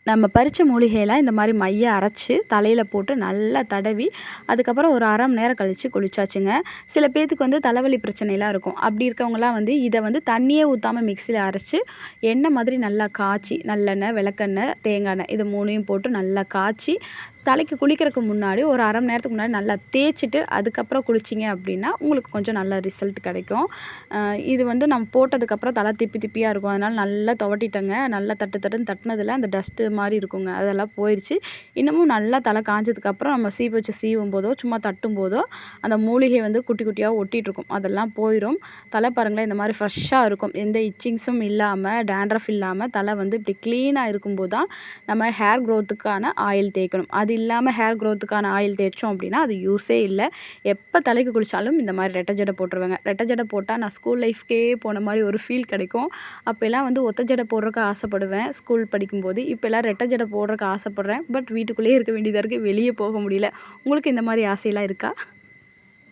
நம்ம பறிச்ச மூலிகையெல்லாம் இந்த மாதிரி மைய அரைச்சி தலையில் போட்டு நல்லா தடவி அதுக்கப்புறம் ஒரு அரை மணி நேரம் கழித்து குளிச்சாச்சுங்க. சில பேர்த்துக்கு வந்து தலைவலி பிரச்சனைலாம் இருக்கும். அப்படி இருக்கவங்கலாம் வந்து இதை வந்து தண்ணியே ஊற்றாமல் மிக்சியில் அரைச்சி எண்ணெய் மாதிரி நல்லா காய்ச்சி நல்லெண்ணெய், விளக்கெண்ணெய், தேங்காய் எண்ணெய் இது 3யும் போட்டு நல்லா காய்ச்சி தலைக்கு குளிக்கிறதுக்கு முன்னாடி ஒரு அரை மணி நேரத்துக்கு முன்னாடி நல்லா தேய்ச்சிட்டு அதுக்கப்புறம் குளிச்சிங்க அப்படின்னா உங்களுக்கு கொஞ்சம் நல்ல ரிசல்ட் கிடைக்கும். இது வந்து நம்ம போட்டதுக்கப்புறம் தலை திப்பி திப்பியாக இருக்கும். அதனால் நல்லா துவட்டிட்டேங்க. நல்லா தட்டு தட்டுன்னு தட்டினதில் அந்த டஸ்ட்டு மாதிரி இருக்குங்க, அதெல்லாம் போயிடுச்சு. இன்னமும் நல்லா தலை காஞ்சதுக்கப்புறம் நம்ம சீப்பு வச்சு சீவும் போதோ சும்மா தட்டும் போதோ அந்த மூலிகை வந்து குட்டி குட்டியாக ஒட்டிகிட்ருக்கும், அதெல்லாம் போயிடும். தலை பாருங்களேன் இந்த மாதிரி ஃப்ரெஷ்ஷாக இருக்கும், எந்த இச்சிங்ஸும் இல்லாமல் டேண்ட்ரஃப் இல்லாமல் தலை வந்து இப்படி க்ளீனாக இருக்கும்போது தான் நம்ம ஹேர் க்ரோத்துக்கான ஆயில் தேய்க்கணும். அது இல்லாமல் ஹேர் க்ரோத்துக்கான ஆயில் தேய்ச்சோம் அப்படின்னா அது யூஸே இல்லை. எப்போ தலைக்கு குளித்தாலும் இந்த மாதிரி ரெட்டை ஜடை போட்டுருவேங்க. ரெட்டை ஜடை போட்டால் நான் ஸ்கூல் லைஃப்க்கே போன மாதிரி ஒரு ஃபீல் கிடைக்கும். அப்போல்லாம் வந்து ஒத்த ஜடை போடுறதுக்கு ஆசைப்படுவேன் ஸ்கூல் படிக்கும்போது. இப்போல்லாம் ரெட்டை ஜடை போடுறதுக்கு ஆசைப்பட்றேன். பட் வீட்டுக்குள்ளேயே இருக்க வேண்டியதாக இருக்குது, வெளியே போக முடியல. உங்களுக்கு இந்த மாதிரி ஆசையெல்லாம் இருக்கா?